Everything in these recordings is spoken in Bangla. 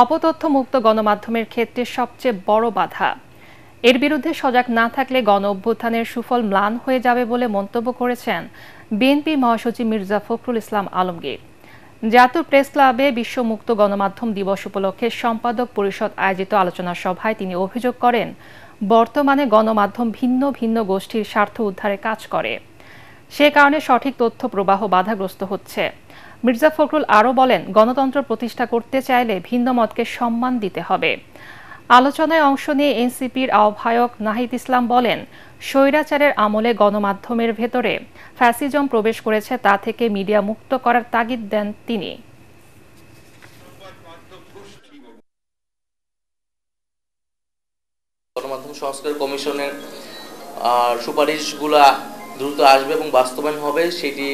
অপতথ্য মুক্ত গণমাধ্যমের ক্ষেত্রে সবচেয়ে বড় বাধা। এর বিরুদ্ধে সজাগ না থাকলে গণ অভ্যুত্থানের সুফল ম্লান হয়ে যাবে বলে মন্তব্য করেছেন বিএনপি মহাসচিব মির্জা ফখরুল ইসলাম আলমগীর। জাতীয় প্রেস ক্লাবে বিশ্ব মুক্ত গণমাধ্যম দিবস উপলক্ষে সম্পাদক পরিষদ আয়োজিত আলোচনা সভায় তিনি অভিযোগ করেন, বর্তমানে গণমাধ্যম ভিন্ন ভিন্ন গোষ্ঠীর স্বার্থ উদ্ধারে কাজ করে, সে কারণে সঠিক তথ্য প্রবাহ বাধাগ্রস্ত হচ্ছে। মির্জা ফখরুল আরও বলেন, গণতন্ত্র প্রতিষ্ঠা করতে চাইলে ভিন্ন মতকে সম্মান দিতে হবে। আলোচনায় অংশ নিয়ে এনসিপির আহ্বায়ক নাহিদ ইসলাম বলেন, স্বৈরাচারের আমলে গণমাধ্যমের ভেতরে ফ্যাসিজম প্রবেশ করেছে, তা থেকে মিডিয়া মুক্ত করার তাগিদ দেন তিনি। গণমাধ্যম সংস্কার কমিশনের সুপারিশগুলা দ্রুত আসবে এবং বাস্তবায়ন হবে, সেটি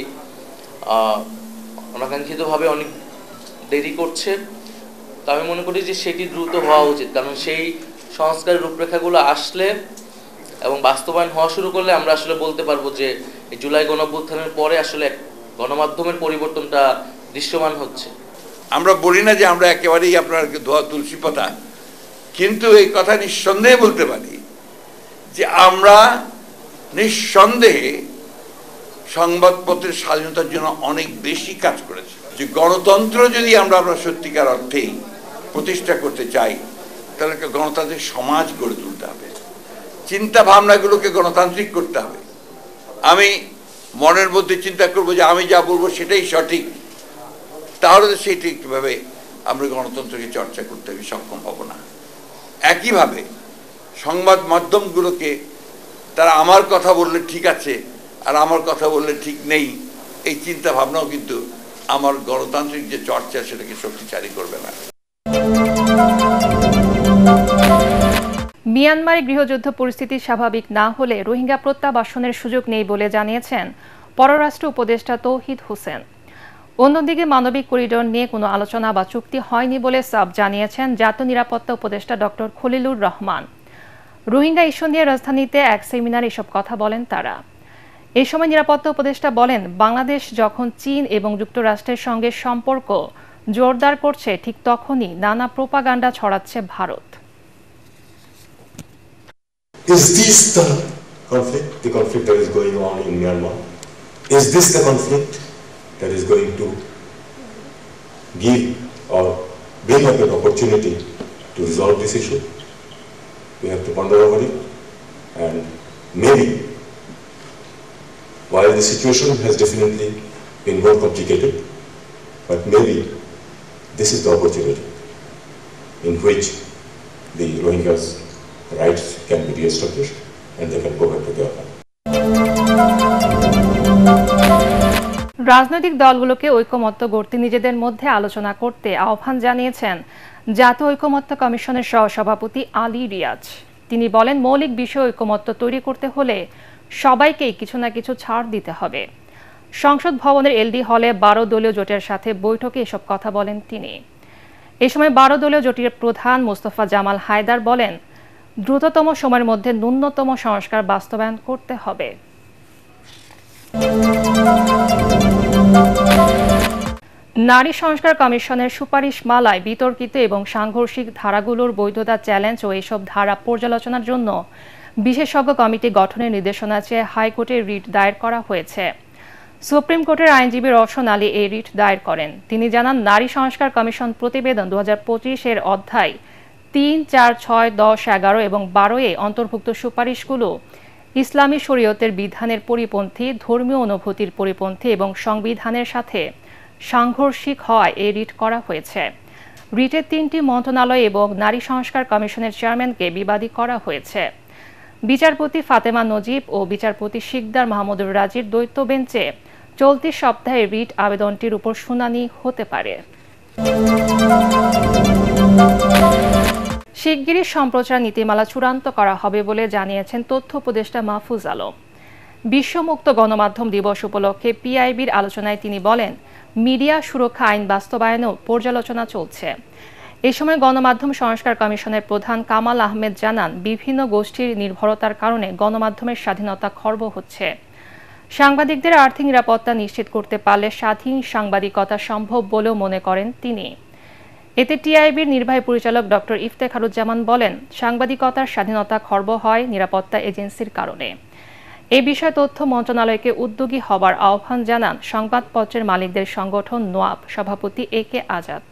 অনাকাঙ্ক্ষিতভাবে অনেক দেরি করছে। তো আমি মনে করি যে সেটি দ্রুত হওয়া উচিত, কারণ সেই সংস্কারের রূপরেখাগুলো আসলে এবং বাস্তবায়ন হওয়া শুরু করলে আমরা আসলে বলতে পারবো যে এই জুলাই গণঅভ্যুত্থানের পরে আসলে গণমাধ্যমের পরিবর্তনটা দৃশ্যমান হচ্ছে। আমরা বলি না যে আমরা একেবারেই আপনার ধোয়া তুলসী পাতা, কিন্তু এই কথা নিঃসন্দেহে বলতে পারি যে আমরা নিঃসন্দেহে সংবাদপত্রের স্বাধীনতার জন্য অনেক বেশি কাজ করেছি। যে গণতন্ত্র যদি আমরা সত্যিকার অর্থেই প্রতিষ্ঠা করতে চাই, তাহলে গণতান্ত্রিক সমাজ গড়ে তুলতে হবে, চিন্তা ভাবনাগুলোকে গণতান্ত্রিক করতে হবে। আমি মনের মধ্যে চিন্তা করবো যে আমি যা বলবো সেটাই সঠিক, তাহলে তো সেই ঠিকভাবে আমরা গণতন্ত্রকে চর্চা করতে সক্ষম হব না। একইভাবে সংবাদ মাধ্যমগুলোকে তারা আমার কথা বললে ঠিক আছে আর আমার কথা বললে ঠিক নেই, এই চিন্তা ভাবনাও কিন্তু আমার গণতান্ত্রিক যে চর্চা সেটাকে শক্তিশালী করবে না। মিয়ানমারে গৃহযুদ্ধ পরিস্থিতি স্বাভাবিক না হলে রোহিঙ্গা প্রত্যাবাসনের সুযোগ নেই বলে জানিয়েছেন পররাষ্ট্র উপদেষ্টা তৌহিদ হোসেন। অন্যদিকে মানবিক করিডোর নিয়ে কোনো আলোচনা বা চুক্তি হয়নি বলে সাব জানিয়েছেন জাতীয় নিরাপত্তা উপদেষ্টা ডক্টর খলিলুর রহমান। রোহিঙ্গা ইস্যু নিয়ে রাজধানীতে এক সেমিনারে এসব কথা বলেন তারা। এই সময় নিরাপত্তা উপদেষ্টা বলেন, বাংলাদেশ যখন চীন এবং যুক্তরাষ্ট্রের সঙ্গে সম্পর্ক জোরদার করছে, ঠিক তখনই নানা প্রোপাগান্ডা ছড়াচ্ছে Bharat. Is this the conflict that is going on in Myanmar? Is this the conflict that is going to give or bring up an opportunity to resolve this issue? We have to ponder over it, and maybe, while the situation has definitely been more complicated, but maybe this is the opportunity in which the Rohingyas' rights can be re-established and they can go back to their home. রাজনৈতিক দলগুলোকে ঐকমত্য গড়তে নিজেদের মধ্যে আলোচনা করতে আহ্বান জানিয়েছেন জাতীয় ঐকমত্য কমিশনের সহসভাপতি আলী রিয়াজ। তিনি বলেন, মৌলিক বিষয় ঐকমত্য তৈরি করতে হলে সবাইকেই কিছু না কিছু ছাড় দিতে হবে। সংসদ ভবনের এলডি হলে 12 দলীয় জোটের সাথে বৈঠকে এসব কথা বলেন তিনি। এই সময় 12 দলীয় জোটের প্রধান মোস্তফা জামাল হায়দার বলেন, দ্রুততম সময়ের মধ্যে ন্যূনতম সংস্কার বাস্তবায়ন করতে হবে। নারী সংস্কার কমিশনের সুপারিশ মালায় বিতর্কিত এবং সাংঘর্ষিক ধারাগুলোর বৈধতা চ্যালেঞ্জ ও এসব ধারা পর্যালোচনার জন্য বিশেষজ্ঞ কমিটি গঠনের নির্দেশনা চেয়ে হাইকোর্টে রিট দায়ের করা হয়েছে। সুপ্রিম কোর্টের আইনজীবী রওশন আলী এই রিট দায়ের করেন। তিনি জানান, নারী সংস্কার কমিশন প্রতিবেদন 2025-এর অধ্যায় 3, 4, 6, 10, 11 এবং 12-এ অন্তর্ভুক্ত সুপারিশগুলো ইসলামী শরীয়তের বিধানের পরিপন্থী, ধর্মীয় অনুভূতির পরিপন্থী এবং সংবিধানের সাথে সাংঘর্ষিক হওয়ায় এই রিট করা হয়েছে। রিটে 3টি মন্ত্রণালয় এবং নারী সংস্কার কমিশনের চেয়ারম্যানকে বিবাদী করা হয়েছে। বিচারপতি ফাতেমা নজিব ও বিচারপতি শিকদার মাহমুদুর রাজির দ্বৈত বেঞ্চে চলতি সপ্তাহে রিট আবেদনটির উপর শুনানি হতে পারে। শিগগিরই সম্প্রচার নীতিমালা চূড়ান্ত করা হবে বলে জানিয়েছেন তথ্য উপদেষ্টা মাহফুজ আলম। বিশ্ব মুক্ত গণমাধ্যম দিবস উপলক্ষে পিআইবির আলোচনায় তিনি বলেন, মিডিয়া সুরক্ষা আইন বাস্তবায়নেও পর্যালোচনা চলছে। এই সময় গণমাধ্যম সংস্কার কমিশনের প্রধান কামাল আহমেদ জানান, বিভিন্ন গোষ্ঠীর নির্ভরতার কারণে গণমাধ্যমের স্বাধীনতা খর্ব হচ্ছে। সাংবাদিকদের আর্থিক নিরাপত্তা নিশ্চিত করতে পারলে স্বাধীন সাংবাদিকতা সম্ভব বলেও মনে করেন তিনি। এতে টিআইবির নির্বাহী পরিচালক ডক্টর ইফতেখারুজ্জামান বলেন, সাংবাদিকতার স্বাধীনতা খর্ব হয় নিরাপত্তা এজেন্সির কারণে। এ বিষয়ে তথ্য মন্ত্রণালয়কে উদ্যোগী হবার আহ্বান জানান সংবাদপত্রের মালিকদের সংগঠন নোয়াব সভাপতি AK আজাদ।